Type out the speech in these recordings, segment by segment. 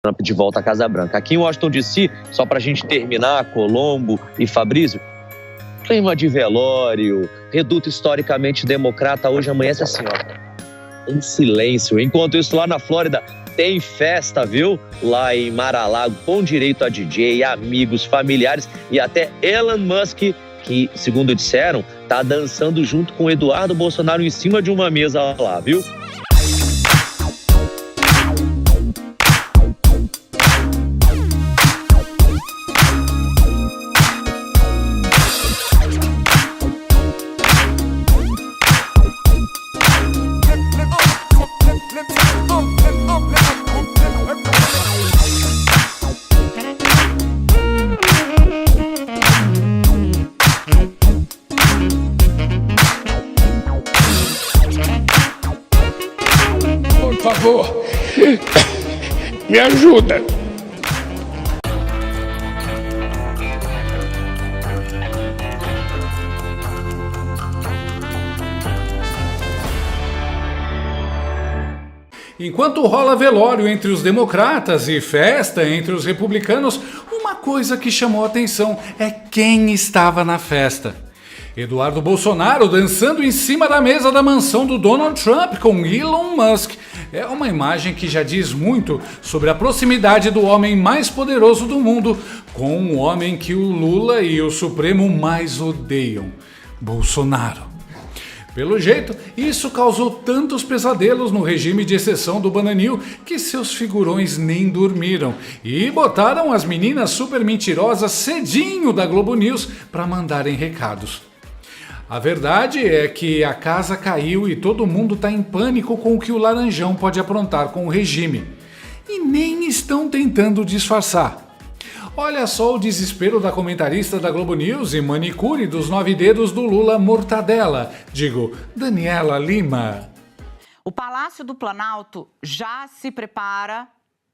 Trump de volta à Casa Branca. Aqui em Washington, D.C., só para a gente terminar, Colombo e Fabrício, clima de velório, reduto historicamente democrata, hoje amanhece assim, ó, em silêncio. Enquanto isso, lá na Flórida, tem festa, viu? Lá em Mar-a-Lago, com direito a DJ, amigos, familiares e até Elon Musk, que, segundo disseram, tá dançando junto com Eduardo Bolsonaro em cima de uma mesa lá, viu? Por favor, me ajuda. Enquanto rola velório entre os democratas e festa entre os republicanos, uma coisa que chamou a atenção é quem estava na festa. Eduardo Bolsonaro dançando em cima da mesa da mansão do Donald Trump com Elon Musk. É uma imagem que já diz muito sobre a proximidade do homem mais poderoso do mundo com o homem que o Lula e o Supremo mais odeiam, Bolsonaro. Pelo jeito, isso causou tantos pesadelos no regime de exceção do Bananil que seus figurões nem dormiram e botaram as meninas super mentirosas cedinho da Globo News para mandarem recados. A verdade é que a casa caiu e todo mundo está em pânico com o que o Laranjão pode aprontar com o regime. E nem estão tentando disfarçar. Olha só o desespero da comentarista da Globo News e manicure dos 9 dedos do Lula Mortadela. Digo, Daniela Lima. O Palácio do Planalto já se prepara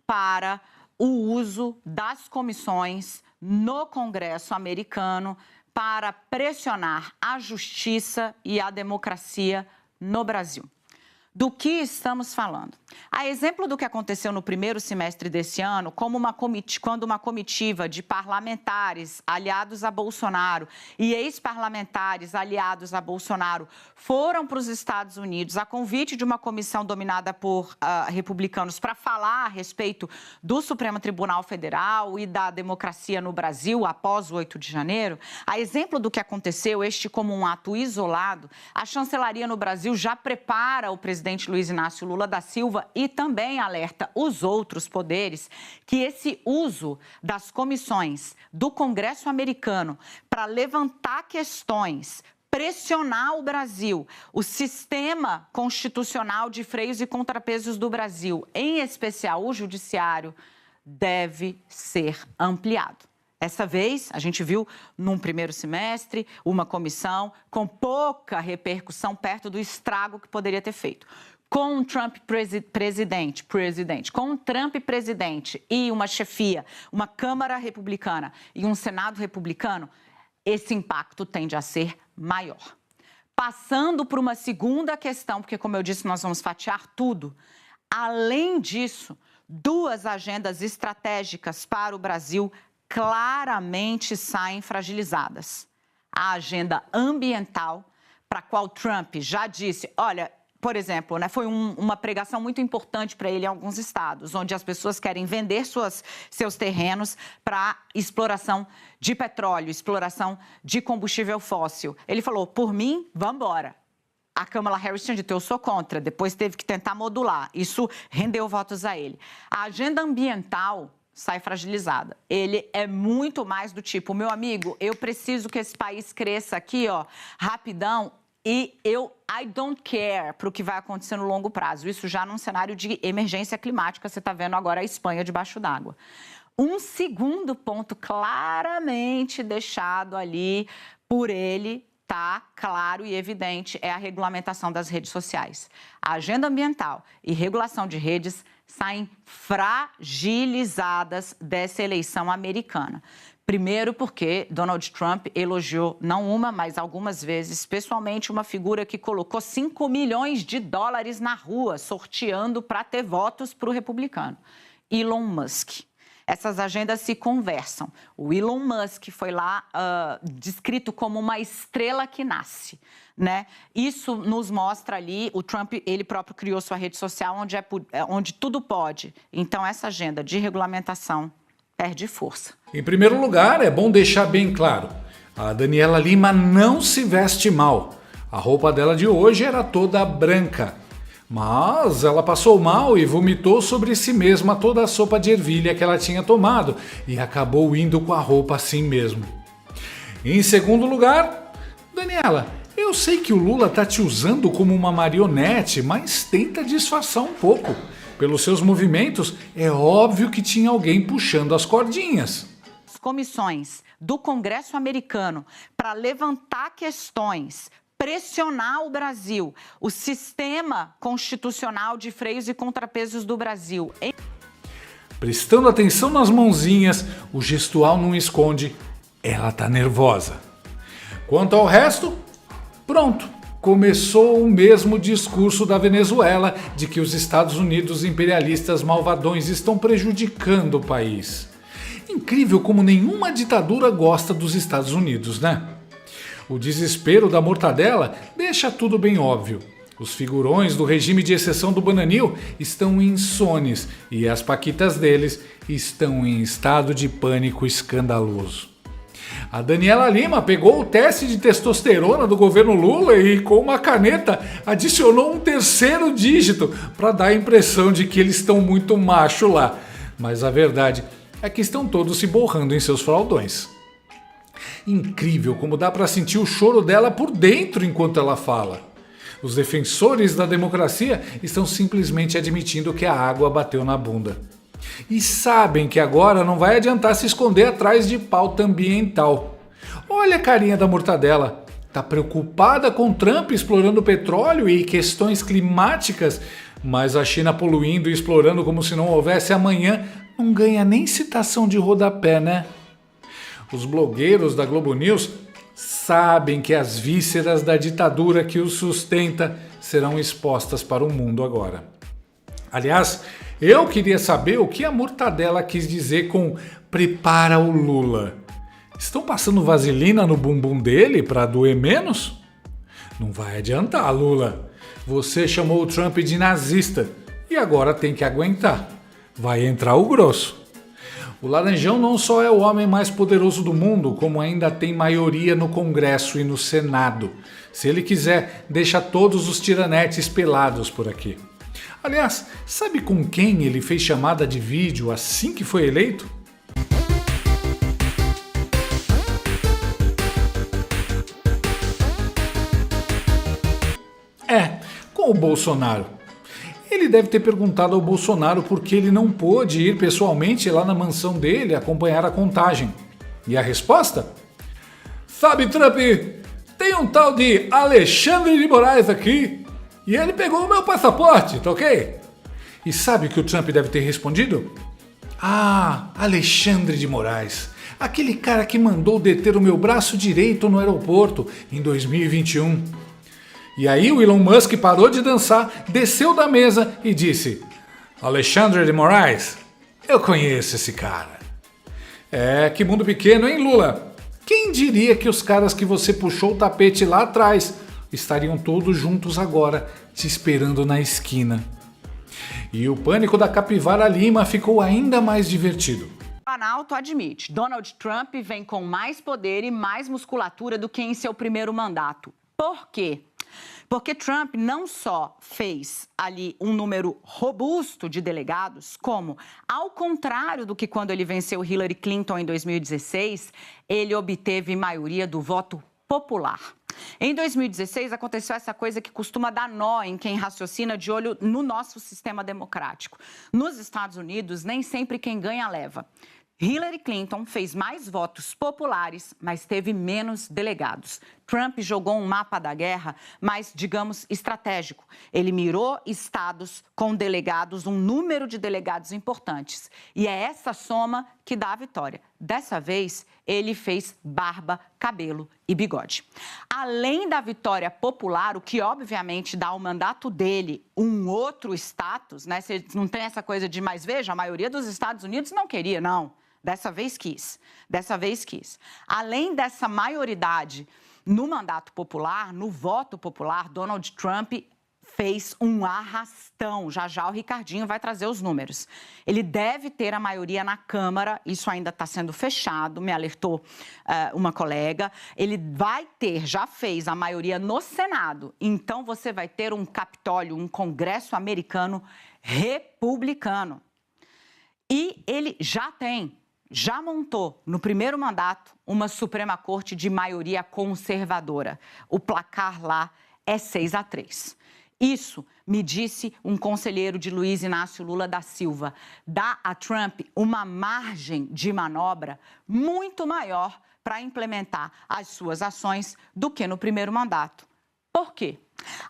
para o uso das comissões no Congresso americano para pressionar a justiça e a democracia no Brasil. Do que estamos falando? A exemplo do que aconteceu no primeiro semestre desse ano, quando uma comitiva de parlamentares aliados a Bolsonaro e ex-parlamentares aliados a Bolsonaro foram para os Estados Unidos a convite de uma comissão dominada por republicanos para falar a respeito do Supremo Tribunal Federal e da democracia no Brasil após o 8 de janeiro, a exemplo do que aconteceu, este como um ato isolado, a chancelaria no Brasil já prepara o presidente Luiz Inácio Lula da Silva e também alerta os outros poderes que esse uso das comissões do Congresso americano para levantar questões, pressionar o Brasil, o sistema constitucional de freios e contrapesos do Brasil, em especial o judiciário, deve ser ampliado. Dessa vez, a gente viu num primeiro semestre uma comissão com pouca repercussão perto do estrago que poderia ter feito. Com um Trump presidente e uma chefia, uma Câmara republicana e um Senado republicano, esse impacto tende a ser maior. Passando por uma segunda questão, porque, como eu disse, nós vamos fatiar tudo. Além disso, 2 agendas estratégicas para o Brasil claramente saem fragilizadas. A agenda ambiental, para a qual Trump já disse, olha, por exemplo, foi uma pregação muito importante para ele em alguns estados, onde as pessoas querem vender seus terrenos para exploração de petróleo, exploração de combustível fóssil. Ele falou, por mim, vamos embora. A Kamala Harris tinha dito, eu sou contra, depois teve que tentar modular. Isso rendeu votos a ele. A agenda ambiental sai fragilizada. Ele é muito mais do tipo, meu amigo, eu preciso que esse país cresça aqui, ó, rapidão, e I don't care para o que vai acontecer no longo prazo. Isso já num cenário de emergência climática, você está vendo agora a Espanha debaixo d'água. Um segundo ponto claramente deixado ali por ele, tá claro e evidente, é a regulamentação das redes sociais. A agenda ambiental e regulação de redes saem fragilizadas dessa eleição americana. Primeiro porque Donald Trump elogiou, não uma, mas algumas vezes, pessoalmente, uma figura que colocou 5 milhões de dólares na rua, sorteando para ter votos para o republicano. Elon Musk. Essas agendas se conversam. O Elon Musk foi lá descrito como uma estrela que nasce, né? Isso nos mostra ali, o Trump, ele próprio criou sua rede social onde tudo pode. Então, essa agenda de regulamentação perde força. Em primeiro lugar, é bom deixar bem claro, a Daniela Lima não se veste mal. A roupa dela de hoje era toda branca. Mas ela passou mal e vomitou sobre si mesma toda a sopa de ervilha que ela tinha tomado e acabou indo com a roupa assim mesmo. Em segundo lugar, Daniela, eu sei que o Lula tá te usando como uma marionete, mas tenta disfarçar um pouco. Pelos seus movimentos, é óbvio que tinha alguém puxando as cordinhas. As comissões do Congresso americano para levantar questões, pressionar o Brasil, o sistema constitucional de freios e contrapesos do Brasil. Prestando atenção nas mãozinhas, o gestual não esconde, ela tá nervosa. Quanto ao resto, pronto, começou o mesmo discurso da Venezuela de que os Estados Unidos imperialistas malvadões estão prejudicando o país. Incrível como nenhuma ditadura gosta dos Estados Unidos, né? O desespero da mortadela deixa tudo bem óbvio. Os figurões do regime de exceção do Bananil estão insones e as paquitas deles estão em estado de pânico escandaloso. A Daniela Lima pegou o teste de testosterona do governo Lula e com uma caneta adicionou um terceiro dígito para dar a impressão de que eles estão muito macho lá. Mas a verdade é que estão todos se borrando em seus fraldões. Incrível como dá para sentir o choro dela por dentro enquanto ela fala. Os defensores da democracia estão simplesmente admitindo que a água bateu na bunda. E sabem que agora não vai adiantar se esconder atrás de pauta ambiental. Olha a carinha da mortadela. Tá preocupada com Trump explorando petróleo e questões climáticas, mas a China poluindo e explorando como se não houvesse amanhã não ganha nem citação de rodapé, né? Os blogueiros da Globo News sabem que as vísceras da ditadura que os sustenta serão expostas para o mundo agora. Aliás, eu queria saber o que a mortadela quis dizer com prepara o Lula. Estão passando vaselina no bumbum dele para doer menos? Não vai adiantar, Lula. Você chamou o Trump de nazista e agora tem que aguentar. Vai entrar o grosso. O Laranjão não só é o homem mais poderoso do mundo, como ainda tem maioria no Congresso e no Senado. Se ele quiser, deixa todos os tiranetes pelados por aqui. Aliás, sabe com quem ele fez chamada de vídeo assim que foi eleito? Com o Bolsonaro. Ele deve ter perguntado ao Bolsonaro por que ele não pôde ir pessoalmente lá na mansão dele acompanhar a contagem. E a resposta? Sabe, Trump, tem um tal de Alexandre de Moraes aqui e ele pegou o meu passaporte, tá ok? E sabe o que o Trump deve ter respondido? Ah, Alexandre de Moraes, aquele cara que mandou deter o meu braço direito no aeroporto em 2021. E aí o Elon Musk parou de dançar, desceu da mesa e disse: Alexandre de Moraes, eu conheço esse cara. Que mundo pequeno, hein, Lula? Quem diria que os caras que você puxou o tapete lá atrás estariam todos juntos agora, te esperando na esquina. E o pânico da Capivara Lima ficou ainda mais divertido. O Planalto admite, Donald Trump vem com mais poder e mais musculatura do que em seu primeiro mandato. Por quê? Porque Trump não só fez ali um número robusto de delegados, como, ao contrário do que quando ele venceu Hillary Clinton em 2016, ele obteve maioria do voto popular. Em 2016, aconteceu essa coisa que costuma dar nó em quem raciocina de olho no nosso sistema democrático. Nos Estados Unidos, nem sempre quem ganha leva. Hillary Clinton fez mais votos populares, mas teve menos delegados. Trump jogou um mapa da guerra, mas, digamos, estratégico. Ele mirou estados com delegados, um número de delegados importantes. E é essa soma que dá a vitória. Dessa vez, ele fez barba, cabelo e bigode. Além da vitória popular, o que obviamente dá ao mandato dele um outro status, né? Você não tem essa coisa de, mas veja, a maioria dos Estados Unidos não queria, não. Dessa vez quis. Dessa vez quis. Além dessa maioridade no mandato popular, no voto popular, Donald Trump fez um arrastão. Já já o Ricardinho vai trazer os números. Ele deve ter a maioria na Câmara, isso ainda está sendo fechado, me alertou uma colega. Ele vai ter, já fez a maioria no Senado. Então você vai ter um Capitólio, um Congresso americano republicano. E ele já montou, no primeiro mandato, uma Suprema Corte de maioria conservadora. O placar lá é 6-3. Isso, me disse um conselheiro de Luiz Inácio Lula da Silva, dá a Trump uma margem de manobra muito maior para implementar as suas ações do que no primeiro mandato. Por quê?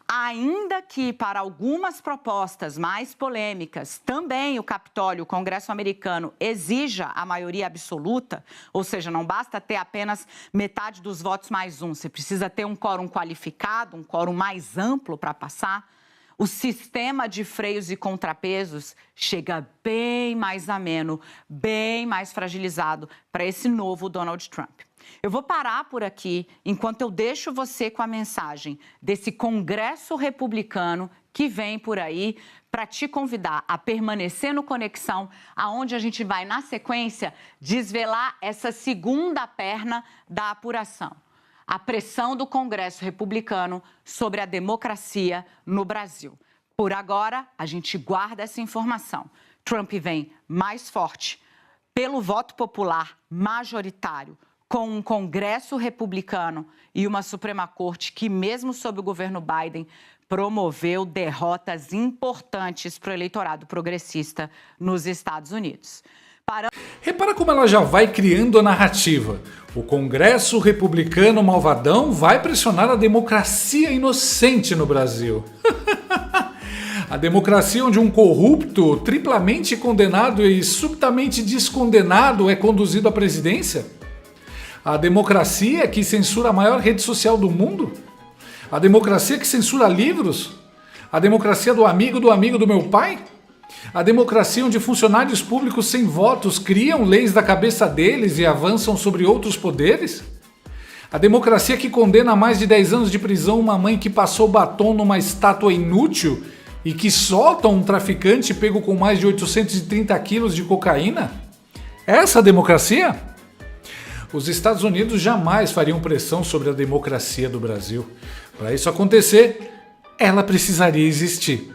Ainda que para algumas propostas mais polêmicas, também o Capitólio, o Congresso americano, exija a maioria absoluta, ou seja, não basta ter apenas metade dos votos mais um, você precisa ter um quórum qualificado, um quórum mais amplo para passar, o sistema de freios e contrapesos chega bem mais ameno, bem mais fragilizado para esse novo Donald Trump. Eu vou parar por aqui, enquanto eu deixo você com a mensagem desse Congresso republicano que vem por aí, para te convidar a permanecer no Conexão, aonde a gente vai, na sequência, desvelar essa segunda perna da apuração. A pressão do Congresso republicano sobre a democracia no Brasil. Por agora, a gente guarda essa informação. Trump vem mais forte, pelo voto popular majoritário, com um Congresso republicano e uma Suprema Corte que, mesmo sob o governo Biden, promoveu derrotas importantes para o eleitorado progressista nos Estados Unidos. Repara como ela já vai criando a narrativa. O Congresso republicano malvadão vai pressionar a democracia inocente no Brasil. A democracia onde um corrupto, triplamente condenado e subitamente descondenado é conduzido à presidência? A democracia que censura a maior rede social do mundo? A democracia que censura livros? A democracia do amigo do meu pai? A democracia onde funcionários públicos sem votos criam leis da cabeça deles e avançam sobre outros poderes? A democracia que condena a mais de 10 anos de prisão uma mãe que passou batom numa estátua inútil e que solta um traficante pego com mais de 830 quilos de cocaína? Essa democracia? Os Estados Unidos jamais fariam pressão sobre a democracia do Brasil. Para isso acontecer, ela precisaria existir.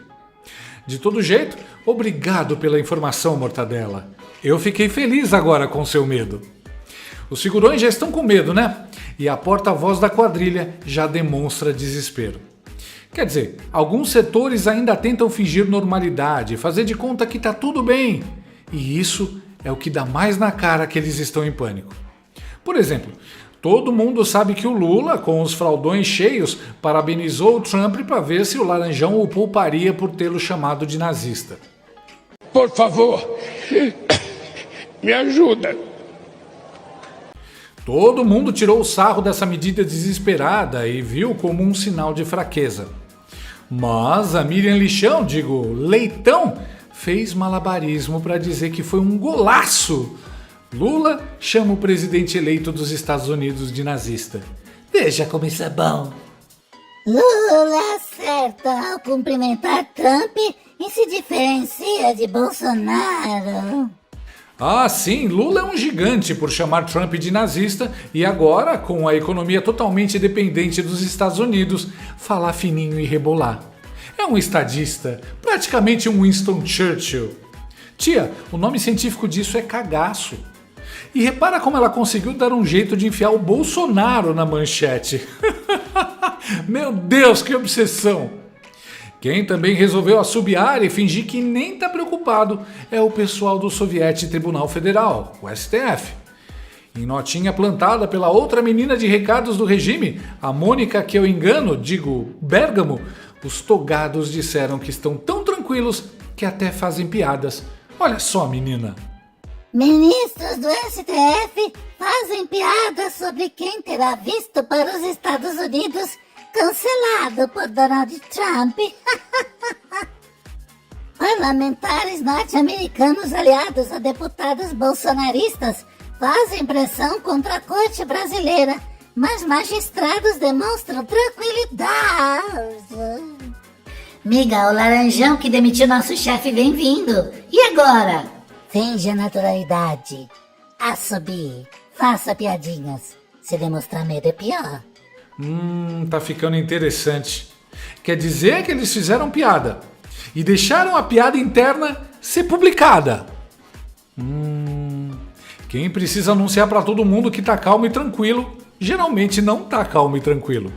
De todo jeito, obrigado pela informação, Mortadela. Eu fiquei feliz agora com seu medo. Os figurões já estão com medo, né? E a porta-voz da quadrilha já demonstra desespero. Quer dizer, alguns setores ainda tentam fingir normalidade, fazer de conta que tá tudo bem. E isso é o que dá mais na cara que eles estão em pânico. Por exemplo, todo mundo sabe que o Lula, com os fraldões cheios, parabenizou o Trump para ver se o Laranjão o pouparia por tê-lo chamado de nazista. Por favor, me ajuda. Todo mundo tirou o sarro dessa medida desesperada e viu como um sinal de fraqueza. Mas a Miriam Leitão, fez malabarismo para dizer que foi um golaço. Lula chama o presidente eleito dos Estados Unidos de nazista. Veja como isso é bom. Lula acerta ao cumprimentar Trump e se diferencia de Bolsonaro. Ah, sim, Lula é um gigante por chamar Trump de nazista e agora, com a economia totalmente dependente dos Estados Unidos, falar fininho e rebolar. É um estadista, praticamente um Winston Churchill. Tia, o nome científico disso é cagaço. E repara como ela conseguiu dar um jeito de enfiar o Bolsonaro na manchete. Meu Deus, que obsessão! Quem também resolveu assobiar e fingir que nem tá preocupado é o pessoal do Soviético Tribunal Federal, o STF. Em notinha plantada pela outra menina de recados do regime, a Mônica que eu engano, digo Bérgamo, os togados disseram que estão tão tranquilos que até fazem piadas. Olha só, menina. Ministros do STF fazem piadas sobre quem terá visto para os Estados Unidos cancelado por Donald Trump. Parlamentares norte-americanos aliados a deputados bolsonaristas fazem pressão contra a corte brasileira, mas magistrados demonstram tranquilidade. Miga, o laranjão que demitiu nosso chefe vem vindo. E agora? Finge a naturalidade. Assobie. Faça piadinhas. Se demonstrar medo é pior. Tá ficando interessante. Quer dizer que eles fizeram piada e deixaram a piada interna ser publicada. Quem precisa anunciar para todo mundo que tá calmo e tranquilo, geralmente não tá calmo e tranquilo.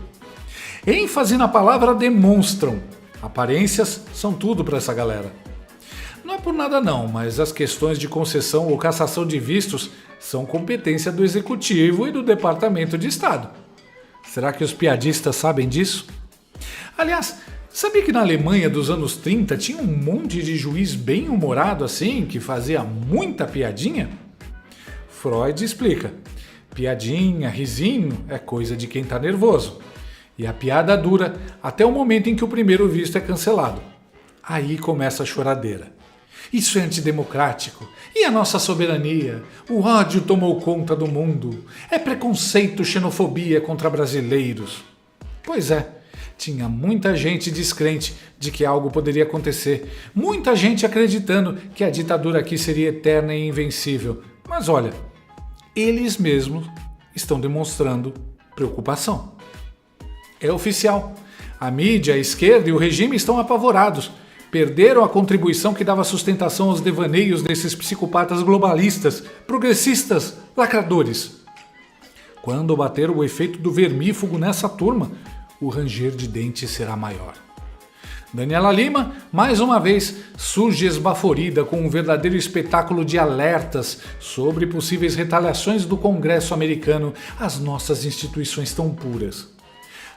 ênfase na palavra demonstram. Aparências são tudo para essa galera. Não é por nada não, mas as questões de concessão ou cassação de vistos são competência do Executivo e do Departamento de Estado. Será que os piadistas sabem disso? Aliás, sabia que na Alemanha dos anos 30 tinha um monte de juiz bem-humorado assim, que fazia muita piadinha? Freud explica. Piadinha, risinho é coisa de quem tá nervoso. E a piada dura até o momento em que o primeiro visto é cancelado. Aí começa a choradeira. Isso é antidemocrático. E a nossa soberania? O ódio tomou conta do mundo. É preconceito, xenofobia contra brasileiros. Pois é, tinha muita gente descrente de que algo poderia acontecer. Muita gente acreditando que a ditadura aqui seria eterna e invencível. Mas olha, eles mesmos estão demonstrando preocupação. É oficial. A mídia, a esquerda e o regime estão apavorados. Perderam a contribuição que dava sustentação aos devaneios desses psicopatas globalistas, progressistas, lacradores. Quando bater o efeito do vermífugo nessa turma, o ranger de dentes será maior. Daniela Lima, mais uma vez, surge esbaforida com um verdadeiro espetáculo de alertas sobre possíveis retaliações do Congresso americano às nossas instituições tão puras.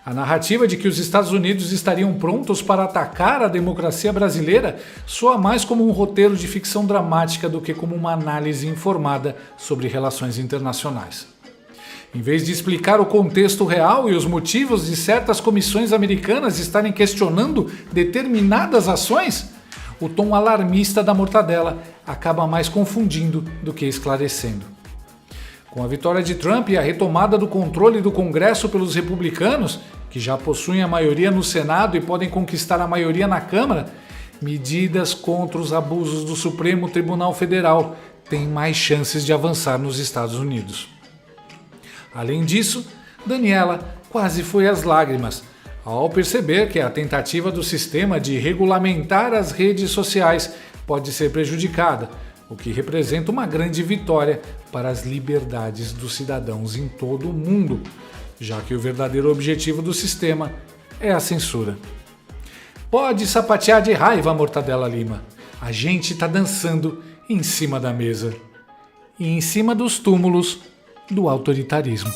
A narrativa de que os Estados Unidos estariam prontos para atacar a democracia brasileira soa mais como um roteiro de ficção dramática do que como uma análise informada sobre relações internacionais. Em vez de explicar o contexto real e os motivos de certas comissões americanas estarem questionando determinadas ações, o tom alarmista da mortadela acaba mais confundindo do que esclarecendo. Com a vitória de Trump e a retomada do controle do Congresso pelos republicanos, que já possuem a maioria no Senado e podem conquistar a maioria na Câmara, medidas contra os abusos do Supremo Tribunal Federal têm mais chances de avançar nos Estados Unidos. Além disso, Daniela quase foi às lágrimas ao perceber que a tentativa do sistema de regulamentar as redes sociais pode ser prejudicada, o que representa uma grande vitória para as liberdades dos cidadãos em todo o mundo, já que o verdadeiro objetivo do sistema é a censura. Pode sapatear de raiva, Mortadela Lima. A gente tá dançando em cima da mesa e em cima dos túmulos do autoritarismo.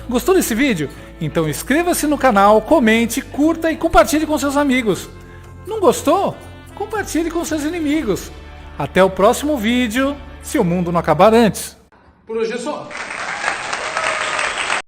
Gostou desse vídeo? Então inscreva-se no canal, comente, curta e compartilhe com seus amigos. Não gostou? Compartilhe com seus inimigos. Até o próximo vídeo, se o mundo não acabar antes. Por hoje é só.